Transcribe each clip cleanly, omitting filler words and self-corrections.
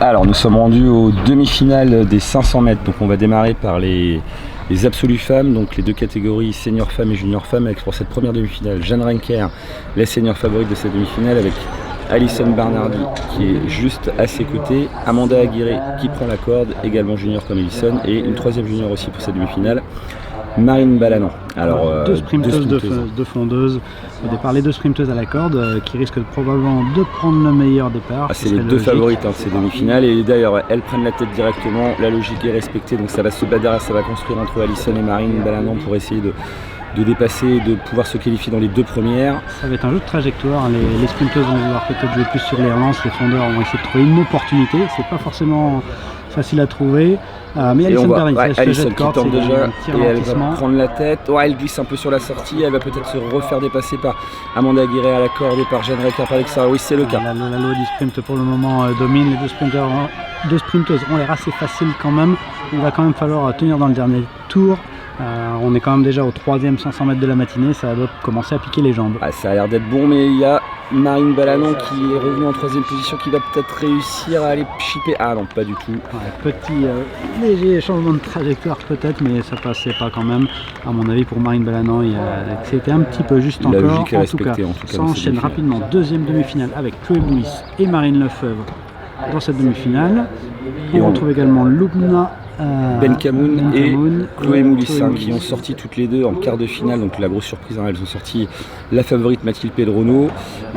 Alors nous sommes rendus aux demi-finales des 500 mètres, donc on va démarrer par les absolues femmes, donc les deux catégories senior femmes et junior femmes, avec pour cette première demi-finale Jeanne Renker, la senior favorite de cette demi-finale, avec Alison Barnardi qui est juste à ses côtés, Amanda Aguirre qui prend la corde, également junior comme Alison, et une troisième junior aussi pour cette demi-finale, Marine Balanan. Alors, deux sprinteuses de fondeuse. Au départ, les deux sprinteuses à la corde qui risquent probablement de prendre le meilleur départ. C'est les deux favorites de ces demi-finales, et d'ailleurs elles prennent la tête directement, la logique est respectée, donc ça va se battre derrière, ça va construire entre Alison et Marine Balanan pour essayer de dépasser, de pouvoir se qualifier dans les deux premières. Ça va être un jeu de trajectoire, les sprinteuses vont vouloir peut-être jouer plus sur les relances, les fondeurs vont essayer de trouver une opportunité, c'est pas forcément facile à trouver. Mais Alison Barnardi, Alison qui tente déjà et elle va prendre la tête. Elle glisse un peu sur la sortie, elle va peut-être se refaire dépasser par Amanda Aguirre à la corde et par Jeanne Renker par l'extérieur. Oui, c'est le cas. La loi du sprint pour le moment domine, les deux sprinteuses ont l'air assez faciles quand même. Il va quand même falloir tenir dans le dernier tour. On est quand même déjà au 3e 500 mètres de la matinée, ça doit commencer à piquer les jambes. Ça a l'air d'être bon, mais il y a Marine Balanan qui est revenue en 3e position, qui va peut-être réussir à aller chipper. Ah non, pas du tout. Petit léger changement de trajectoire peut-être, mais ça passait pas quand même. À mon avis, pour Marine Balanan, c'était un petit peu juste la encore. Logique est respectée, en tout cas, ça enchaîne rapidement. Deuxième demi-finale avec Chloé Moulis et Marine Lefebvre dans cette demi-finale. Et on retrouve également Lubna Benkamoun et Chloé Moulis qui ont sorti toutes les deux en quart de finale, donc la grosse surprise, elles ont sorti la favorite Mathilde Pedrono.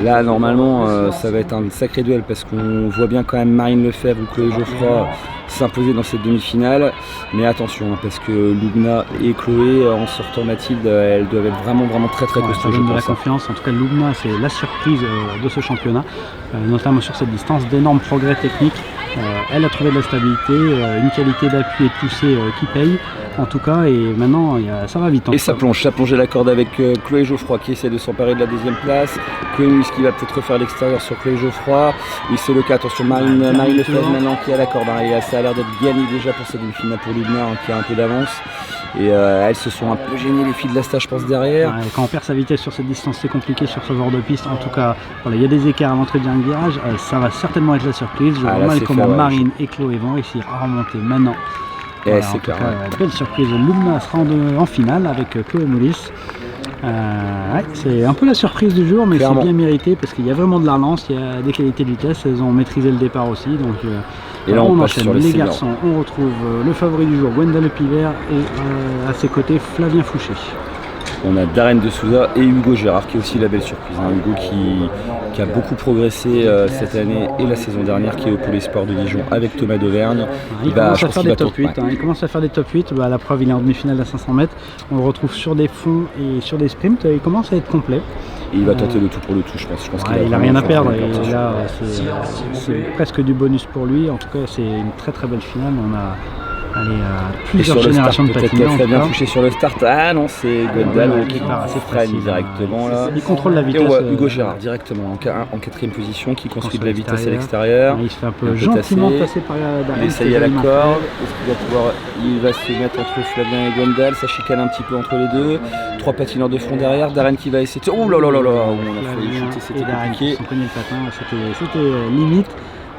Là normalement ça va être un sacré duel parce qu'on voit bien quand même Marine Lefebvre ou Chloé Geoffroy s'imposer dans cette demi-finale, mais attention parce que Lubna et Chloé en sortant Mathilde, elles doivent être vraiment très costauds. Ça donne de la confiance, en tout cas Lubna c'est la surprise de ce championnat, notamment sur cette distance, d'énormes progrès techniques. Elle a trouvé de la stabilité, une qualité d'appui et de poussée qui paye en tout cas, et maintenant ça va vite. Et ça plonge à la corde avec Chloé Geoffroy qui essaie de s'emparer de la deuxième place, Chloé Moulis qui va peut-être refaire l'extérieur sur Chloé Geoffroy, oui c'est le cas, attention Marine Lefebvre maintenant qui est à la corde, et ça a l'air d'être gagné déjà pour cette demi-finale pour Lubna qui a un peu d'avance. Et elles se sont un peu gênées les filles de la stage, je pense, derrière. Quand on perd sa vitesse sur cette distance, c'est compliqué sur ce genre de piste. En tout cas, il y a des écarts à l'entrée du virage. Ça va certainement être la surprise. Je vois mal comment Marine et Chloé vont réussir à remonter maintenant. Voilà, c'est clair. Belle surprise. Lubna sera en finale avec Chloé Moulis. C'est un peu la surprise du jour, mais c'est bien mérité parce qu'il y a vraiment de la relance, il y a des qualités de vitesse, elles ont maîtrisé le départ aussi. Donc, et là on enchaîne sur les garçons, on retrouve le favori du jour, Gwenda Lepivert, et à ses côtés Flavien Fouché. On a Darren de Souza et Hugo Gérard qui est aussi la belle surprise. Hugo qui a beaucoup progressé cette année et la saison dernière, qui est au Pôle Espoir de Dijon avec Thomas d'Auvergne. Il commence à faire des top 8. Il commence à faire des top 8. La preuve, il est en demi-finale à 500 mètres. On le retrouve sur des fonds et sur des sprints. Il commence à être complet. Et il va tenter le tout pour le tout, je pense. Il n'a rien à perdre. Et là, c'est presque du bonus pour lui. En tout cas, c'est une très belle finale. On a plusieurs générations de patineurs. Peut-être bien touché sur le start. Ah non, c'est Gwendal qui freine directement là. Il contrôle la vitesse. Et Hugo Gérard directement en 4e position qui construit de la vitesse à l'extérieur. Il se fait un peu gentiment passer par Darren. Il essaye à la corde. Il va se mettre entre Flavien et Gwendal. Ça chicane un petit peu entre les deux. 3 patineurs de fond derrière. Darren qui va essayer. Oh là là là là, on a failli chuter, c'était compliqué. C'était limite.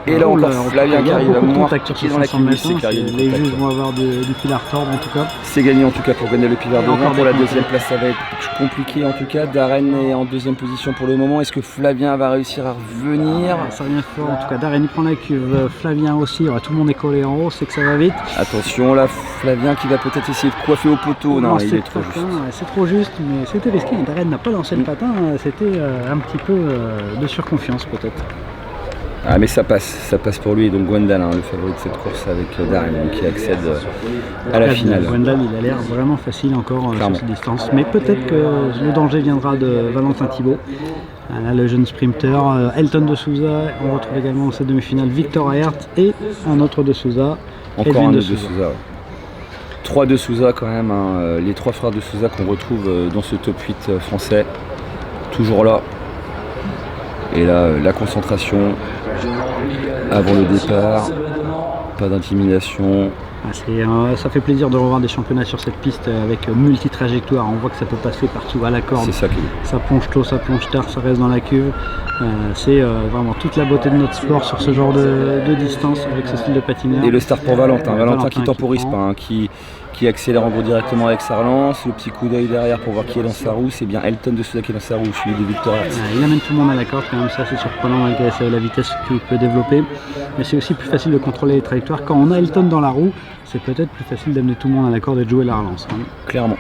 Et là encore Flavien qui arrive à mourir qui est dans la cuisse, les juges vont avoir du fil à retordre en tout cas. C'est gagné en tout cas pour Gwenda Lepivert devant. Pour la deuxième place ça va être compliqué en tout cas. Darren est en 2e position pour le moment. Est-ce que Flavien va réussir à revenir? Ça revient fort en tout cas. Darren il prend la cuve, Flavien aussi, tout le monde est collé en haut, c'est que ça va vite. Attention là, Flavien qui va peut-être essayer de coiffer au poteau. Non, il est trop juste. C'est trop juste, mais c'était risqué. Darren n'a pas lancé le patin, c'était un petit peu de surconfiance peut-être. Ah mais ça passe pour lui, donc Gwendal, le favori de cette course avec Darren qui accède à la finale. Gwendal il a l'air vraiment facile encore sur cette distance, mais peut-être que le danger viendra de Valentin Thibault. Là, le jeune sprinter, Elton de Souza, on retrouve également dans cette demi-finale Victor Aert et un autre de Souza. Encore un de Souza. 3 de Souza quand même, les 3 frères de Souza qu'on retrouve dans ce top 8 français, toujours là. Et là, la concentration avant le départ, pas d'intimidation, Ça fait plaisir de revoir des championnats sur cette piste avec multi-trajectoire. On voit que ça peut passer partout à la corde. C'est ça qui Ça plonge tôt, ça plonge tard, ça reste dans la cuve. C'est vraiment toute la beauté de notre sport sur ce genre de distance avec ce style de patineur. Et le start pour Valentin. Valentin qui temporise prend. pas, hein, qui accélère en gros directement avec sa relance. Le petit coup d'œil derrière pour voir qui est dans sa roue. C'est bien Elton de Souza qui est dans sa roue, celui de Victor Hertz. Il amène tout le monde à la corde, quand même, ça c'est surprenant malgré la vitesse qu'il peut développer. Mais c'est aussi plus facile de contrôler les trajectoires. Quand on a Elton dans la roue, c'est peut-être plus facile d'amener tout le monde à la corde et de jouer la relance. Hein. Clairement.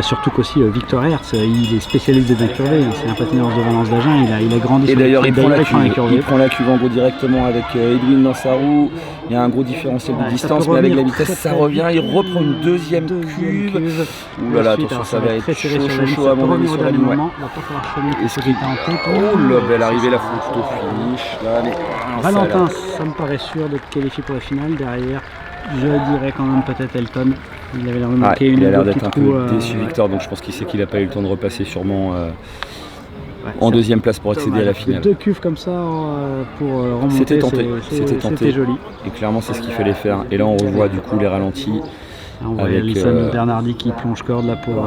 Surtout qu'aussi Victor Hertz, il est spécialiste des incurvés, c'est un patineur de Valence d'Agen, il a grandi et sur d'ailleurs il prend la cuve. Il prend la cuve en gros directement avec Edwin dans sa roue. Il y a un gros différentiel de distance, mais avec la vitesse ça revient, il reprend une deuxième cuve. Ouh là là, attention, ça va être chaud à mon avis sur la ligne. Oh là, belle arrivée, la photo finish. Valentin, ça me paraît sûr d'être qualifié pour la finale. Derrière, je dirais quand même peut-être Elton. Il avait l'air de marquer il a l'air d'être un peu déçu Victor, donc je pense qu'il sait qu'il n'a pas eu le temps de repasser sûrement en deuxième place pour accéder à la finale. Deux cuves comme ça pour remonter, c'était tenté. C'était joli. Et clairement c'est ce qu'il fallait faire. Et là on revoit du coup les ralentis. On voit Alison Bernardi qui plonge corde là pour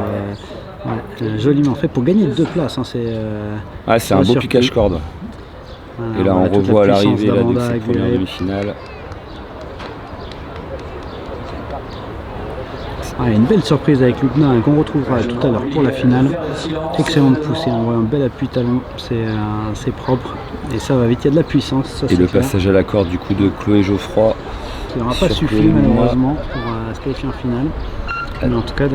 joliment fait pour gagner 2 places. Hein, c'est un beau piquage corde. Et là on revoit à l'arrivée de cette première demi-finale. Une belle surprise avec Lubna qu'on retrouvera tout à l'heure pour la finale. Excellente poussée, on voit un bel appui talon, c'est propre et ça va vite, il y a de la puissance. Ça, et le passage à la corde du coup de Chloé Geoffroy. Qui n'aura pas suffi malheureusement pour se qualifier en finale. Mais en tout cas,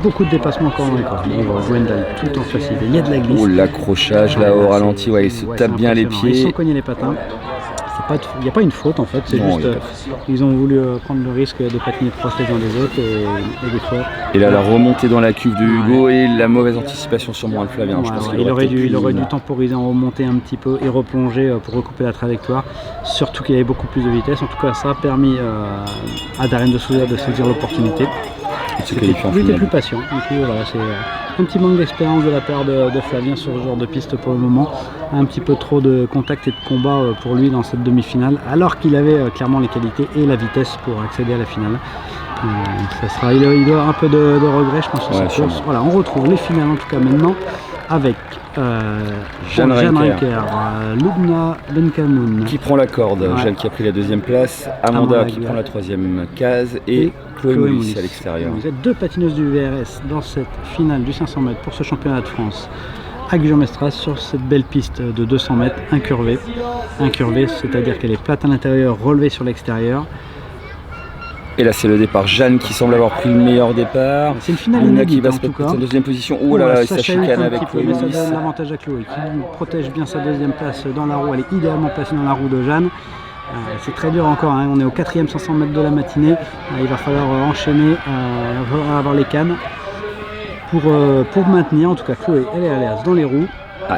beaucoup de dépassements encore dans les cordes. On voit Gwendal tout en facilité, il y a de la glisse. Oh, l'accrochage là au ralenti, il se tape bien les pieds. Ils sont cognés les patins. Il n'y a pas une faute en fait, c'est juste ils ont voulu prendre le risque de patiner proches les uns des autres et des fois. Et là la remontée dans la cuve de Hugo et la mauvaise anticipation sur moi de Flavien. Je pense il aurait dû temporiser en remonter un petit peu et replonger pour recouper la trajectoire. Surtout qu'il y avait beaucoup plus de vitesse. En tout cas ça a permis à Darren de Souza de saisir l'opportunité. Il était plus patient. Du coup, voilà, c'est un petit manque d'expérience de la part de Flavien sur ce genre de piste pour le moment. Un petit peu trop de contact et de combat pour lui dans cette demi-finale, alors qu'il avait clairement les qualités et la vitesse pour accéder à la finale. Il doit avoir un peu de regret, je pense, sur cette course. Voilà, on retrouve les finales en tout cas maintenant avec Jeanne Renker, Lubna Benkamoun qui prend la corde, Jeanne qui a pris la deuxième place, Amanda qui prend la troisième case et Chloé Moulis à l'extérieur. Vous êtes 2 patineuses du VRS dans cette finale du 500 mètres pour ce championnat de France à Gujan-Mestras sur cette belle piste de 200 mètres incurvée. Incurvée, c'est-à-dire qu'elle est plate à l'intérieur, relevée sur l'extérieur. Et là c'est le départ, Jeanne qui semble avoir pris le meilleur départ. C'est une finale inédite qui va se mettre en deuxième position. Oh là là, ça chicane avec Chloé Moulis. Ça donne l'avantage à Chloé qui protège bien sa deuxième place dans la roue. Elle est idéalement placée dans la roue de Jeanne. C'est très dur encore, hein. On est au 4e 500 mètres de la matinée. Il va falloir enchaîner, avoir les cannes pour maintenir. En tout cas Chloé elle est à l'aise dans les roues.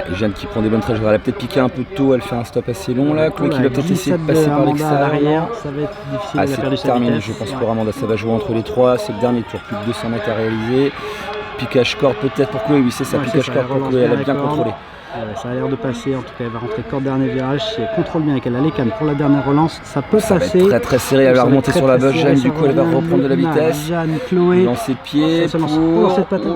Et Jeanne qui prend des bonnes trajectoires, elle a peut-être piqué un peu tôt, elle fait un stop assez long là. Chloé qui va peut-être essayer de passer par l'extérieur. Ça va être difficile de c'est terminé, je pense pour Amanda, ça va jouer entre les 3, c'est le dernier tour, plus de 200 mètres à réaliser. Piquage corde peut-être pour Chloé, oui c'est ça, piquage corde pour Chloé, elle a bien contrôlé. Ça a l'air de passer, en tout cas elle va rentrer corde dernier virage, si elle contrôle bien et qu'elle a les cannes pour la dernière relance, ça peut passer. Va être très très serré, elle va remonter sur la bosse, Jeanne du coup elle va reprendre de la vitesse. Jeanne, Chloé, lancer de pied pour cette patate.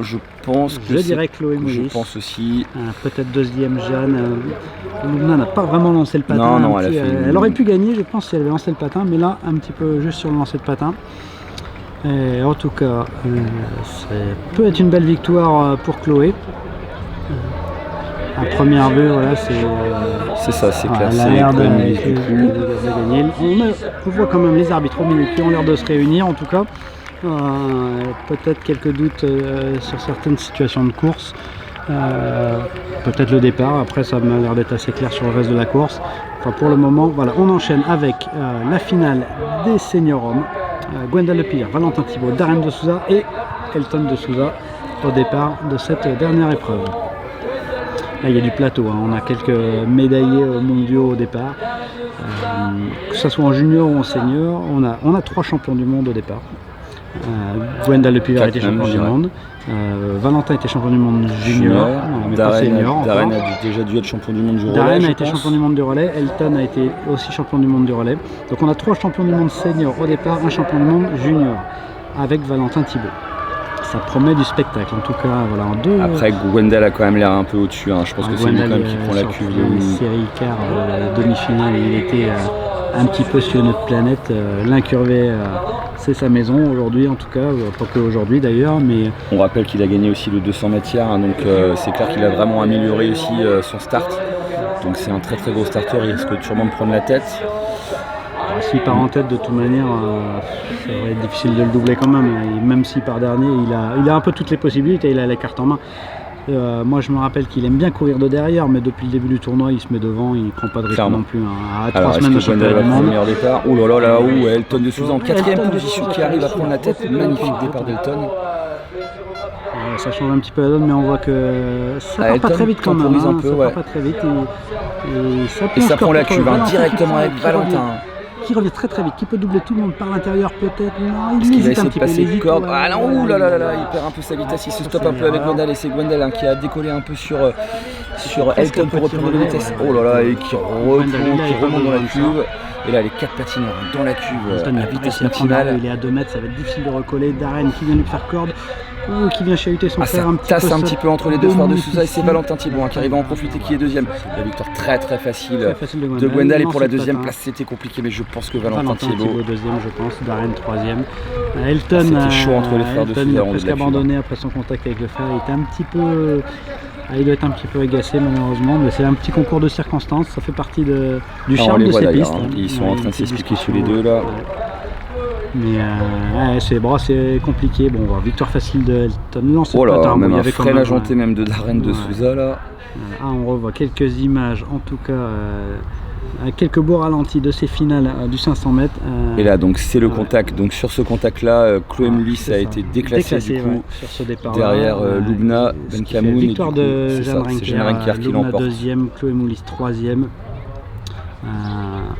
Je pense que je dirais Chloé Moulis. Je pense aussi. Peut-être deuxième Jeanne. Lubna n'a pas vraiment lancé le patin. Non, elle aurait pu gagner, je pense, si elle avait lancé le patin, mais là un petit peu juste sur le lancer de patin. Et en tout cas, ça peut être une belle victoire pour Chloé. À première vue, voilà, c'est ça, c'est clair. Elle a l'air de gagner. On voit quand même les arbitres au milieu qui ont l'air de se réunir, en tout cas. Peut-être quelques doutes sur certaines situations de course. Peut-être le départ, après ça m'a l'air d'être assez clair sur le reste de la course. Enfin, pour le moment, voilà, on enchaîne avec la finale des seniors hommes. Gwendal Lepire, Valentin Thibault, Darren de Souza et Elton de Souza au départ de cette dernière épreuve. Là il y a du plateau, hein. On a quelques médaillés mondiaux au départ, que ce soit en junior ou en senior, on a 3 champions du monde au départ. Gwendal Lepuvert était champion je du dirais. monde. Valentin était champion du monde junior, mais pas senior. Darren a déjà dû être champion du monde du relais. Darren je a été pense. champion du monde du relais, Elton a été aussi champion du monde du relais. Donc on a 3 champions du monde senior au départ, un champion du monde junior avec Valentin Thibault. Ça promet du spectacle, en tout cas, voilà, en 2. Après, Gwendal a quand même l'air un peu au-dessus. Hein. Je pense que c'est lui quand même qui prend la cuve. Les séries quart, demi-finale, il était un petit peu sur notre planète. L'incurvé, c'est sa maison aujourd'hui, en tout cas, pas que aujourd'hui d'ailleurs, mais On rappelle qu'il a gagné aussi le 200 mètres hier, hein, donc c'est clair qu'il a vraiment amélioré aussi son start. Donc c'est un très très gros starter, il risque sûrement de prendre la tête. s'il part en tête de toute manière, ça va être difficile de le doubler quand même. Et même s'il part dernier, il a un peu toutes les possibilités, il a la carte en main. Moi je me rappelle qu'il aime bien courir de derrière, mais depuis le début du tournoi il se met devant, il prend pas de risque Clairement. non plus. Hein. À 3 Alors, semaines de est-ce que Gwendal championnat va du prendre le monde. meilleur départ? Oh là là là, où Elton de Souza en 4ème Elton de position Souza qui arrive à prendre la tête. Magnifique départ d'Elton. Ça change un petit peu la donne, mais on voit que ça part Elton pas très vite quand même. temporise un peu, ça ouais. part pas très vite et ça Et ça plonge prend la contre cuve Valentin directement avec qui Valentin. qui revient très très vite, qui peut doubler tout le monde par l'intérieur peut-être. Non, il Est-ce qu'il va hésite un essayer de petit peu. passer il hésite, corde? ouais, Ah non, ouais, ouh là là là là, il perd un peu sa vitesse, il se Ça, stoppe c'est un peu avec l'erreur. Gwendal et c'est Gwendal hein, qui a décollé un peu sur presque Elton un pour petit reprendre de relais, vitesse. ouais. Oh là là, et qui Gwendal, il a remonte dans la pas besoin de cuve. Et là, les 4 patineurs dans la cuve Elton, il à a pas vitesse réussi à prendre la maximale. rue, il est à 2 mètres, ça va être difficile de recoller. Darren qui vient lui faire corde, ou qui vient chahuter son Ah, ça frère un petit tasse peu. un petit peu entre les deux frères de Souza et c'est ici. Valentin Thibault hein, qui arrive à en profiter, qui est deuxième. La victoire très très facile Très facile de de Gwendal et pour la Lance le deuxième patin. place c'était compliqué, mais je pense que Valentin Valentin Thibault. Thibault deuxième je pense, Darren troisième. Elton, c'était chaud entre les frères de Elton, Souza, il a on presque de la cuve. abandonné après son contact avec le fer, il était un petit peu... il doit être un petit peu agacé malheureusement, mais c'est un petit concours de circonstances, ça fait partie du Ah, on charme les de voit ces d'ailleurs, pistes. hein. Ils sont Ouais, en train de une petite s'expliquer tous discussion, les deux là. ouais. Mais c'est compliqué, bon voilà, victoire facile de Elton. Non, c'est Oh pas là, tard, même il y un avait quand frêle même, agenté même de Darren de Ouais. Souza là. on revoit quelques images, en tout cas quelques beaux ralentis de ces finales du 500 mètres. Et là donc c'est le ouais. contact, donc sur ce contact là, Chloé Moulis c'est a ça. été déclassée du coup. Ouais, sur ce départ derrière, Loubna, Benkamoun, et victoire du coup, de c'est Jeanne ça, c'est Jeanne Renker, Renker qui Loubna l'emporte. deuxième, Chloé Moulis troisième.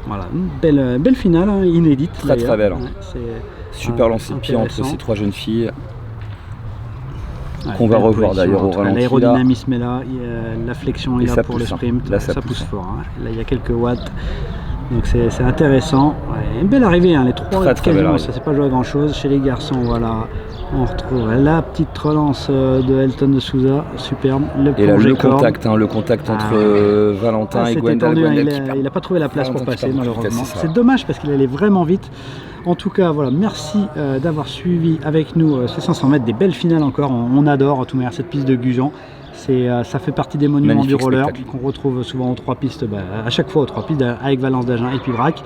Voilà, une belle finale, hein, inédite. Très, très d'ailleurs. belle, hein. Ouais, c'est Super lancé de pied entre intéressant. ces 3 jeunes filles. Ouais, qu'on va belle revoir position, d'ailleurs au en tout cas, ralenti, l'aérodynamisme est là, la flexion est Et là ça pour le pousse, hein. sprint, Là, ça ça pousse pousse, fort. Hein. Là il y a quelques watts, donc c'est intéressant. Ouais, une belle arrivée, hein, les 3 Très, très belle quasiment, arrivée. ça c'est pas joué à grand chose. Chez les garçons, voilà, on retrouve la petite relance de Elton de Souza, superbe. Et là plongé le corde. contact entre Valentin et C'était Gwendal. tendu, hein, Gwendal il n'a pas trouvé la place pour Valentin qui passer perd beaucoup de malheureusement. vitesse, c'est ça. C'est dommage parce qu'il allait vraiment vite. En tout cas, voilà, merci d'avoir suivi avec nous ces 500 mètres, des belles finales encore. On adore, en tout cas, cette piste de Gujan. Ça fait partie des monuments Magnifique du roller spectacle. qu'on retrouve souvent aux 3 pistes, à chaque fois aux 3 pistes, avec Valence d'Agen et puis Brac.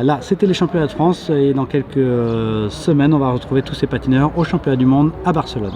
Là, c'était les championnats de France et dans quelques semaines, on va retrouver tous ces patineurs au championnat du monde à Barcelone.